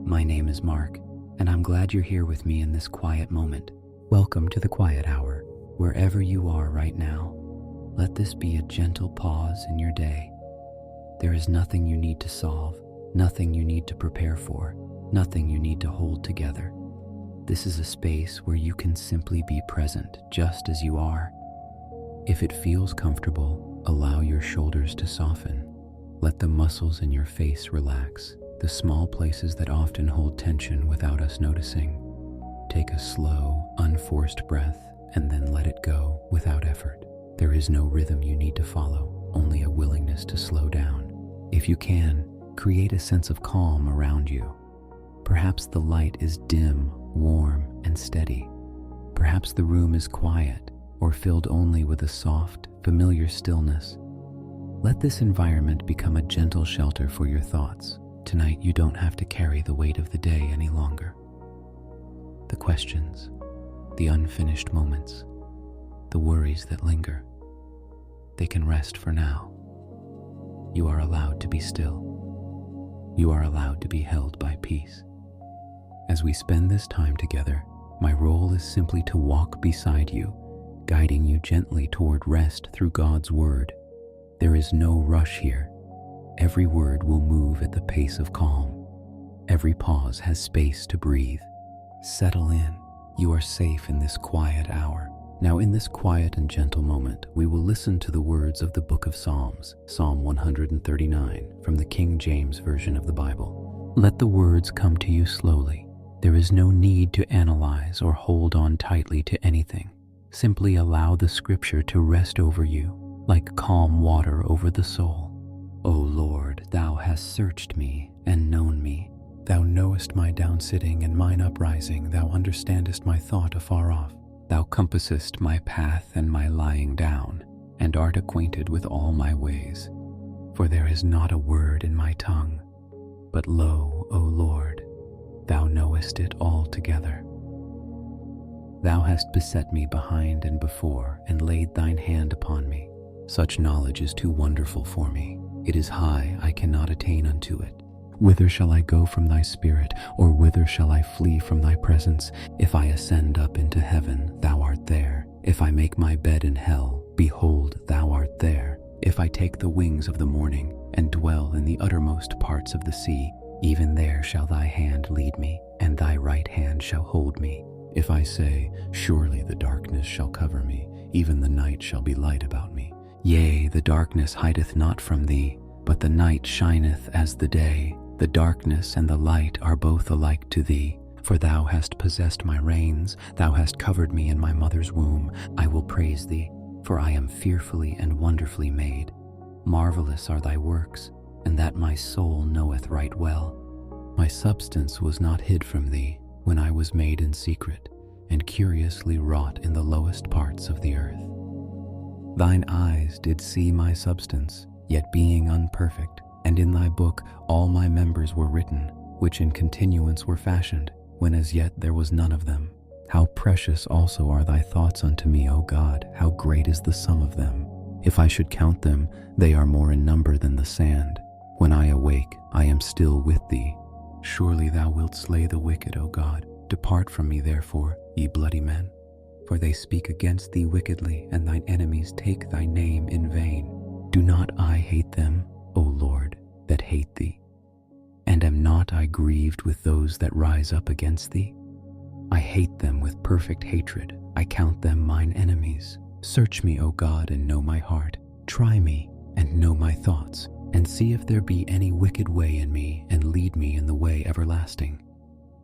My name is Mark, and I'm glad you're here with me in this quiet moment. Welcome to the Quiet Hour. Wherever you are right now, let this be a gentle pause in your day. There is nothing you need to solve, nothing you need to prepare for, nothing you need to hold together. This is a space where you can simply be present just as you are. If it feels comfortable, allow your shoulders to soften. Let the muscles in your face relax, the small places that often hold tension without us noticing. Take a slow, unforced breath and then let it go without effort. There is no rhythm you need to follow, only a willingness to slow down. If you can, create a sense of calm around you. Perhaps the light is dim, warm, and steady. Perhaps the room is quiet or filled only with a soft, familiar stillness. Let this environment become a gentle shelter for your thoughts. Tonight, you don't have to carry the weight of the day any longer. The questions, the unfinished moments, the worries that linger, they can rest for now. You are allowed to be still. You are allowed to be held by peace. As we spend this time together, my role is simply to walk beside you, guiding you gently toward rest through God's word. There is no rush here. Every word will move at the pace of calm. Every pause has space to breathe. Settle in. You are safe in this quiet hour. Now, in this quiet and gentle moment, we will listen to the words of the book of Psalms, Psalm 139, from the King James Version of the Bible. Let the words come to you slowly. There is no need to analyze or hold on tightly to anything. Simply allow the scripture to rest over you, like calm water over the soul. O Lord, thou hast searched me and known me. Thou knowest my downsitting and mine uprising. Thou understandest my thought afar off. Thou compassest my path and my lying down, and art acquainted with all my ways. For there is not a word in my tongue. But lo, O Lord, thou knowest it altogether. Thou hast beset me behind and before, and laid thine hand upon me. Such knowledge is too wonderful for me. It is high, I cannot attain unto it. Whither shall I go from thy spirit, or whither shall I flee from thy presence? If I ascend up into heaven, thou art there. If I make my bed in hell, behold, thou art there. If I take the wings of the morning, and dwell in the uttermost parts of the sea, even there shall thy hand lead me, and thy right hand shall hold me. If I say, surely the darkness shall cover me, even the night shall be light about me. Yea, the darkness hideth not from thee, but the night shineth as the day. The darkness and the light are both alike to thee. For thou hast possessed my reins, thou hast covered me in my mother's womb. I will praise thee, for I am fearfully and wonderfully made. Marvelous are thy works, and that my soul knoweth right well. My substance was not hid from thee, when I was made in secret, and curiously wrought in the lowest parts of the earth. Thine eyes did see my substance, yet being unperfect, and in thy book all my members were written, which in continuance were fashioned, when as yet there was none of them. How precious also are thy thoughts unto me, O God, how great is the sum of them. If I should count them, they are more in number than the sand. When I awake, I am still with thee. Surely thou wilt slay the wicked, O God. Depart from me therefore, ye bloody men. For they speak against thee wickedly, and thine enemies take thy name in vain. Do not I hate them, O Lord, that hate thee? And am not I grieved with those that rise up against thee? I hate them with perfect hatred. I count them mine enemies. Search me, O God, and know my heart. Try me, and know my thoughts, and see if there be any wicked way in me, and lead me in the way everlasting.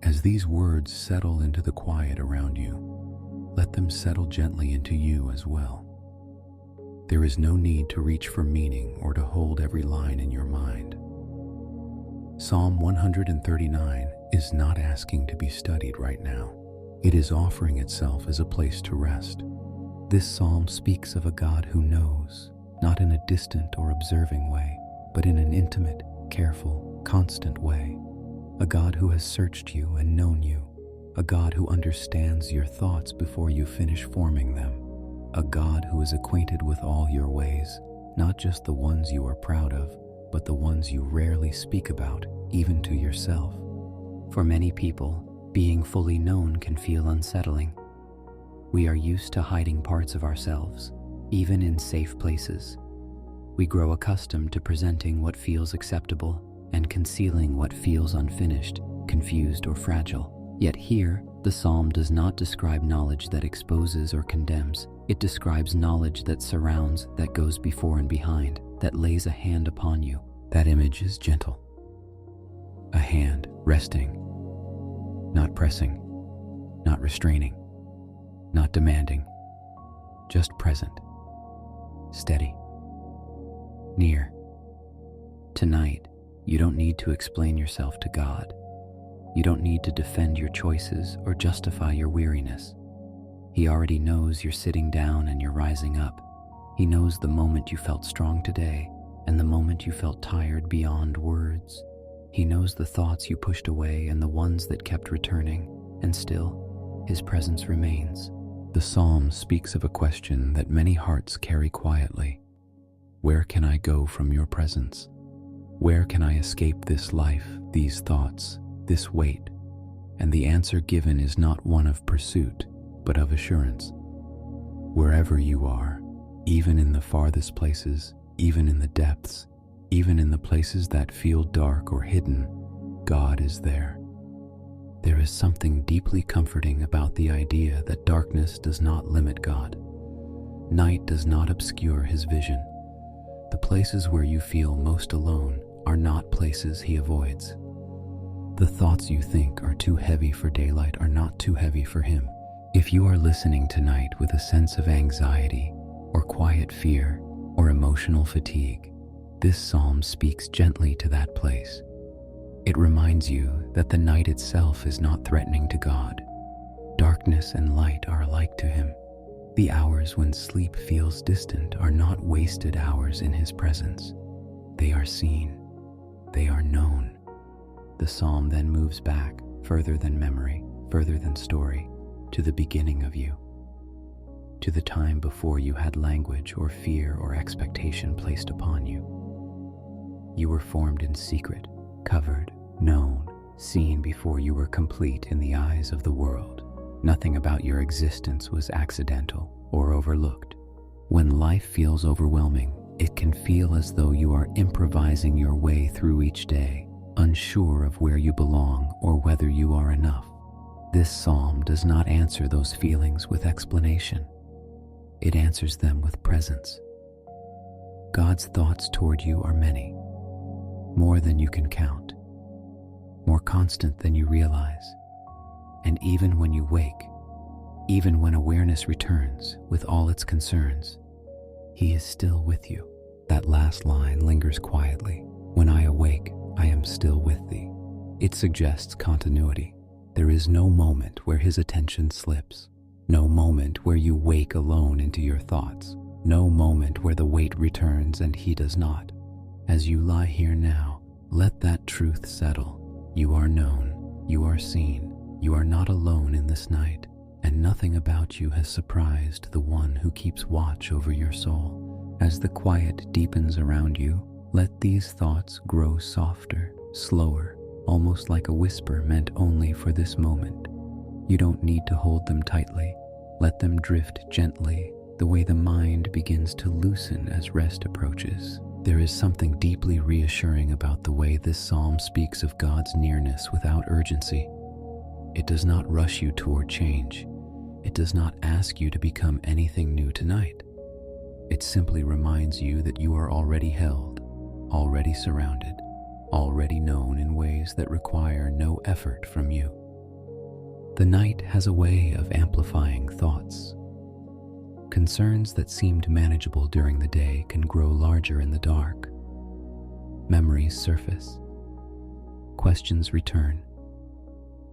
As these words settle into the quiet around you, let them settle gently into you as well. There is no need to reach for meaning or to hold every line in your mind. Psalm 139 is not asking to be studied right now. It is offering itself as a place to rest. This psalm speaks of a God who knows, not in a distant or observing way, but in an intimate, careful, constant way. A God who has searched you and known you. A God who understands your thoughts before you finish forming them. A God who is acquainted with all your ways, not just the ones you are proud of, but the ones you rarely speak about, even to yourself. For many people, being fully known can feel unsettling. We are used to hiding parts of ourselves, even in safe places. We grow accustomed to presenting what feels acceptable and concealing what feels unfinished, confused, or fragile. Yet here, the psalm does not describe knowledge that exposes or condemns. It describes knowledge that surrounds, that goes before and behind, that lays a hand upon you. That image is gentle. A hand resting, not pressing, not restraining, not demanding, just present, steady, near. Tonight, you don't need to explain yourself to God. You don't need to defend your choices or justify your weariness. He already knows you're sitting down and you're rising up. He knows the moment you felt strong today and the moment you felt tired beyond words. He knows the thoughts you pushed away and the ones that kept returning, and still, His presence remains. The psalm speaks of a question that many hearts carry quietly. Where can I go from your presence? Where can I escape this life, these thoughts, this weight? And the answer given is not one of pursuit, but of assurance. Wherever you are, even in the farthest places, even in the depths, even in the places that feel dark or hidden, God is there. There is something deeply comforting about the idea that darkness does not limit God. Night does not obscure His vision. The places where you feel most alone are not places He avoids. The thoughts you think are too heavy for daylight are not too heavy for Him. If you are listening tonight with a sense of anxiety, or quiet fear, or emotional fatigue, this psalm speaks gently to that place. It reminds you that the night itself is not threatening to God. Darkness and light are alike to Him. The hours when sleep feels distant are not wasted hours in His presence. They are seen. They are known. The psalm then moves back, further than memory, further than story, to the beginning of you, to the time before you had language or fear or expectation placed upon you. You were formed in secret, covered, known, seen before you were complete in the eyes of the world. Nothing about your existence was accidental or overlooked. When life feels overwhelming, it can feel as though you are improvising your way through each day, unsure of where you belong or whether you are enough. This psalm does not answer those feelings with explanation. It answers them with presence. God's thoughts toward you are many, more than you can count, more constant than you realize. And even when you wake, even when awareness returns with all its concerns, He is still with you. That last line lingers quietly. When I awake, I am still with thee. It suggests continuity. There is no moment where His attention slips. No moment where you wake alone into your thoughts. No moment where the weight returns and He does not. As you lie here now, let that truth settle. You are known. You are seen. You are not alone in this night, and nothing about you has surprised the one who keeps watch over your soul. As the quiet deepens around you, let these thoughts grow softer, slower, almost like a whisper meant only for this moment. You don't need to hold them tightly. Let them drift gently, the way the mind begins to loosen as rest approaches. There is something deeply reassuring about the way this psalm speaks of God's nearness without urgency. It does not rush you toward change. It does not ask you to become anything new tonight. It simply reminds you that you are already held, already surrounded, already known in ways that require no effort from you. The night has a way of amplifying thoughts. Concerns that seemed manageable during the day can grow larger in the dark. Memories surface. Questions return.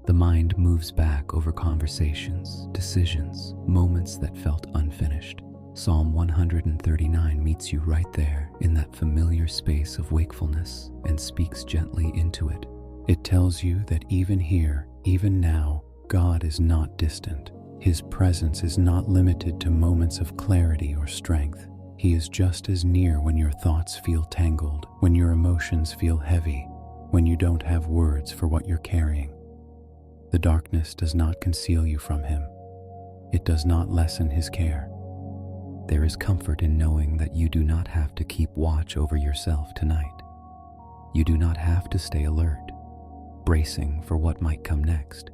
The mind moves back over conversations, decisions, moments that felt unfinished. Psalm 139 meets you right there in that familiar space of wakefulness and speaks gently into it. It tells you that even here, even now, God is not distant. His presence is not limited to moments of clarity or strength. He is just as near when your thoughts feel tangled, when your emotions feel heavy, when you don't have words for what you're carrying. The darkness does not conceal you from him. It does not lessen his care. There is comfort in knowing that you do not have to keep watch over yourself tonight. You do not have to stay alert, bracing for what might come next.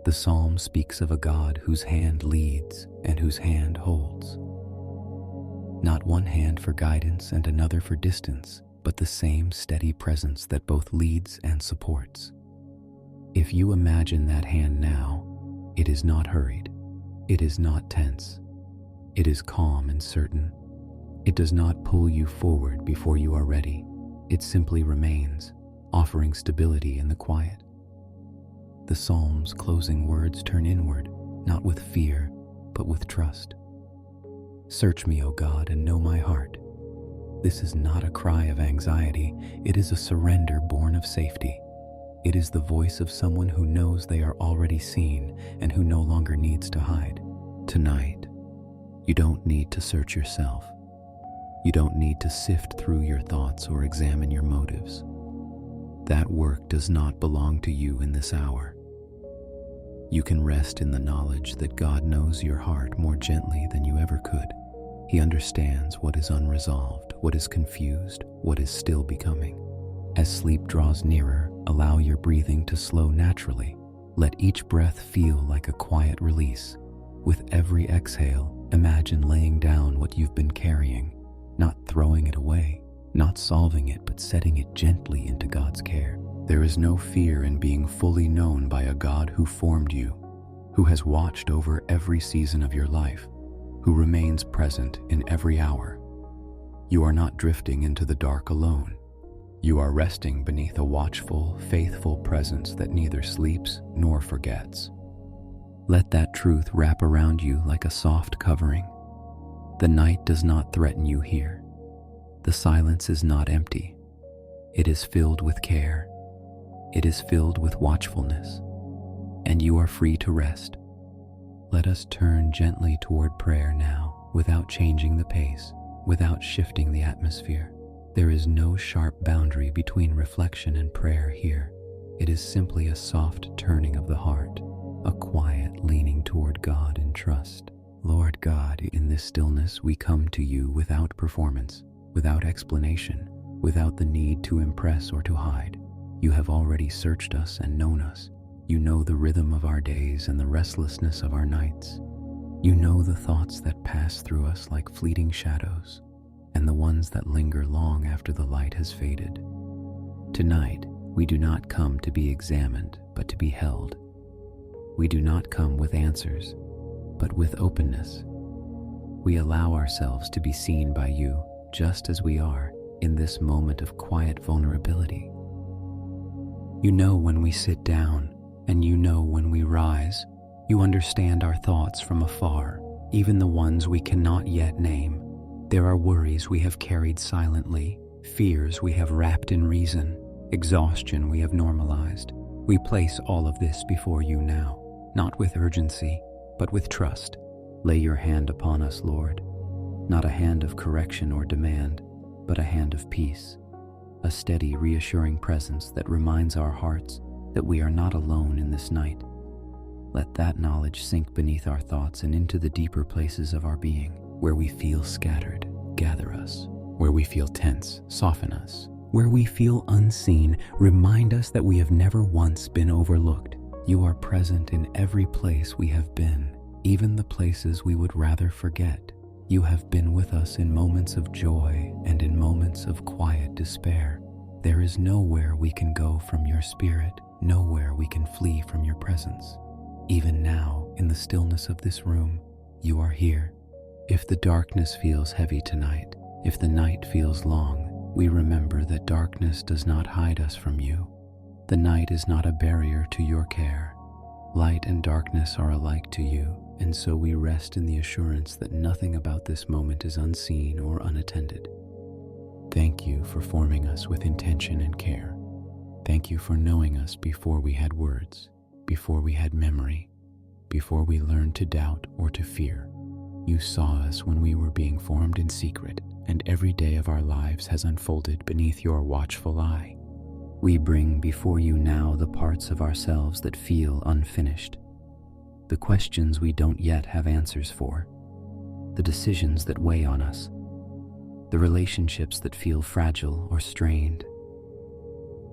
The psalm speaks of a God whose hand leads and whose hand holds. Not one hand for guidance and another for distance, but the same steady presence that both leads and supports. If you imagine that hand now, it is not hurried. It is not tense. It is calm and certain. It does not pull you forward before you are ready. It simply remains, offering stability in the quiet. The psalm's closing words turn inward, not with fear, but with trust. Search me, O God, and know my heart. This is not a cry of anxiety. It is a surrender born of safety. It is the voice of someone who knows they are already seen and who no longer needs to hide. Tonight, you don't need to search yourself. You don't need to sift through your thoughts or examine your motives. That work does not belong to you in this hour. You can rest in the knowledge that God knows your heart more gently than you ever could. He understands what is unresolved, what is confused, what is still becoming. As sleep draws nearer, allow your breathing to slow naturally. Let each breath feel like a quiet release. With every exhale, imagine laying down what you've been carrying, not throwing it away, not solving it, but setting it gently into God's care. There is no fear in being fully known by a God who formed you, who has watched over every season of your life, who remains present in every hour. You are not drifting into the dark alone. You are resting beneath a watchful, faithful presence that neither sleeps nor forgets. Let that truth wrap around you like a soft covering. The night does not threaten you here. The silence is not empty. It is filled with care. It is filled with watchfulness. And you are free to rest. Let us turn gently toward prayer now, without changing the pace, without shifting the atmosphere. There is no sharp boundary between reflection and prayer here. It is simply a soft turning of the heart, a quiet leaning toward God in trust. Lord God, in this stillness we come to you without performance, without explanation, without the need to impress or to hide. You have already searched us and known us. You know the rhythm of our days and the restlessness of our nights. You know the thoughts that pass through us like fleeting shadows, and the ones that linger long after the light has faded. Tonight, we do not come to be examined, but to be held. We do not come with answers, but with openness. We allow ourselves to be seen by you just as we are in this moment of quiet vulnerability. You know when we sit down, and you know when we rise. You understand our thoughts from afar, even the ones we cannot yet name. There are worries we have carried silently, fears we have wrapped in reason, exhaustion we have normalized. We place all of this before you now, not with urgency, but with trust. Lay your hand upon us, Lord. Not a hand of correction or demand, but a hand of peace. A steady, reassuring presence that reminds our hearts that we are not alone in this night. Let that knowledge sink beneath our thoughts and into the deeper places of our being. Where we feel scattered, gather us. Where we feel tense, soften us. Where we feel unseen, remind us that we have never once been overlooked. You are present in every place we have been, even the places we would rather forget. You have been with us in moments of joy and in moments of quiet despair. There is nowhere we can go from your spirit, nowhere we can flee from your presence. Even now, in the stillness of this room, you are here. If the darkness feels heavy tonight, if the night feels long, we remember that darkness does not hide us from you. The night is not a barrier to your care. Light and darkness are alike to you, and so we rest in the assurance that nothing about this moment is unseen or unattended. Thank you for forming us with intention and care. Thank you for knowing us before we had words, before we had memory, before we learned to doubt or to fear. You saw us when we were being formed in secret, and every day of our lives has unfolded beneath your watchful eye. We bring before you now the parts of ourselves that feel unfinished, the questions we don't yet have answers for, the decisions that weigh on us, the relationships that feel fragile or strained.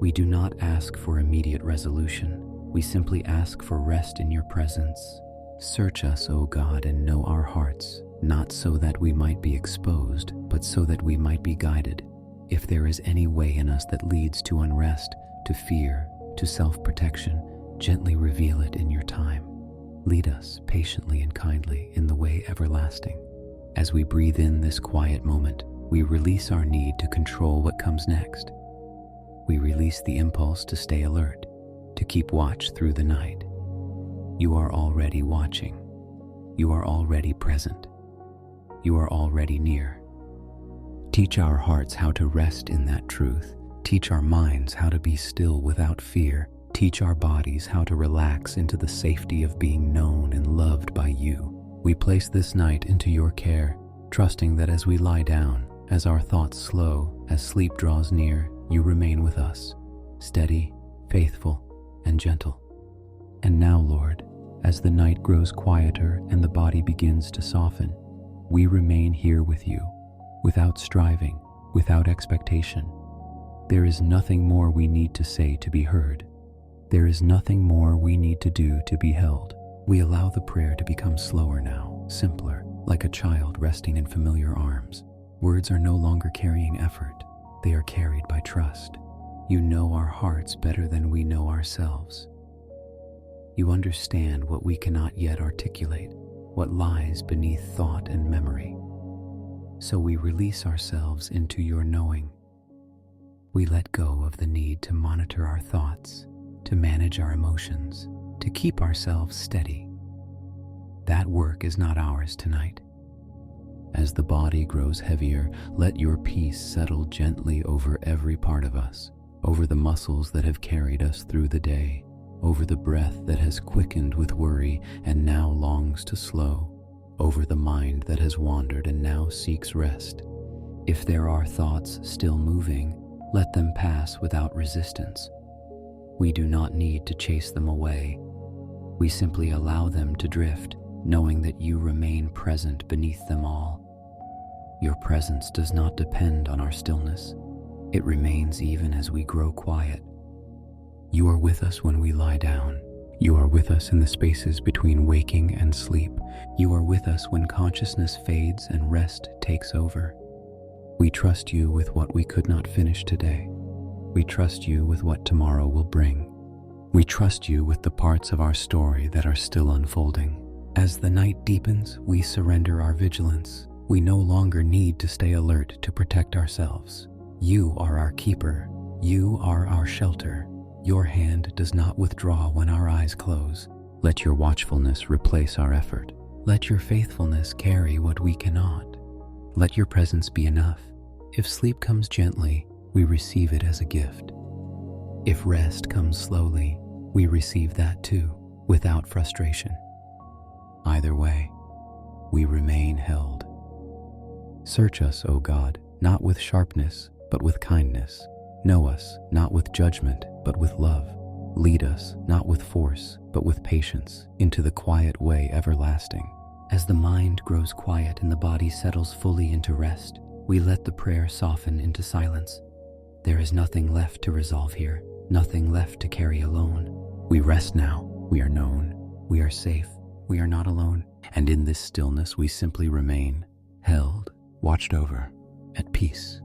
We do not ask for immediate resolution. We simply ask for rest in your presence. Search us, O God, and know our hearts, not so that we might be exposed, but so that we might be guided. If there is any way in us that leads to unrest, to fear, to self-protection, gently reveal it in your time. Lead us patiently and kindly in the way everlasting. As we breathe in this quiet moment, we release our need to control what comes next. We release the impulse to stay alert, to keep watch through the night. You are already watching. You are already present. You are already near. Teach our hearts how to rest in that truth. Teach our minds how to be still without fear. Teach our bodies how to relax into the safety of being known and loved by you. We place this night into your care, trusting that as we lie down, as our thoughts slow, as sleep draws near, you remain with us, steady, faithful, and gentle. And now, Lord, as the night grows quieter and the body begins to soften, we remain here with you, without striving, without expectation. There is nothing more we need to say to be heard. There is nothing more we need to do to be held. We allow the prayer to become slower now, simpler, like a child resting in familiar arms. Words are no longer carrying effort. They are carried by trust. You know our hearts better than we know ourselves. You understand what we cannot yet articulate, what lies beneath thought and memory. So we release ourselves into your knowing. We let go of the need to monitor our thoughts, to manage our emotions, to keep ourselves steady. That work is not ours tonight. As the body grows heavier, let your peace settle gently over every part of us, over the muscles that have carried us through the day, over the breath that has quickened with worry and now longs to slow, over the mind that has wandered and now seeks rest. If there are thoughts still moving, let them pass without resistance. We do not need to chase them away. We simply allow them to drift, knowing that you remain present beneath them all. Your presence does not depend on our stillness. It remains even as we grow quiet. You are with us when we lie down. You are with us in the spaces between waking and sleep. You are with us when consciousness fades and rest takes over. We trust you with what we could not finish today. We trust you with what tomorrow will bring. We trust you with the parts of our story that are still unfolding. As the night deepens, we surrender our vigilance. We no longer need to stay alert to protect ourselves. You are our keeper. You are our shelter. Your hand does not withdraw when our eyes close. Let your watchfulness replace our effort. Let your faithfulness carry what we cannot. Let your presence be enough. If sleep comes gently, we receive it as a gift. If rest comes slowly, we receive that too, without frustration. Either way, we remain held. Search us, O God, not with sharpness, but with kindness. Know us, not with judgment, but with love. Lead us, not with force, but with patience, into the quiet way everlasting. As the mind grows quiet and the body settles fully into rest, we let the prayer soften into silence. There is nothing left to resolve here, nothing left to carry alone. We rest now. We are known. We are safe. We are not alone. And in this stillness, we simply remain, held, watched over, at peace.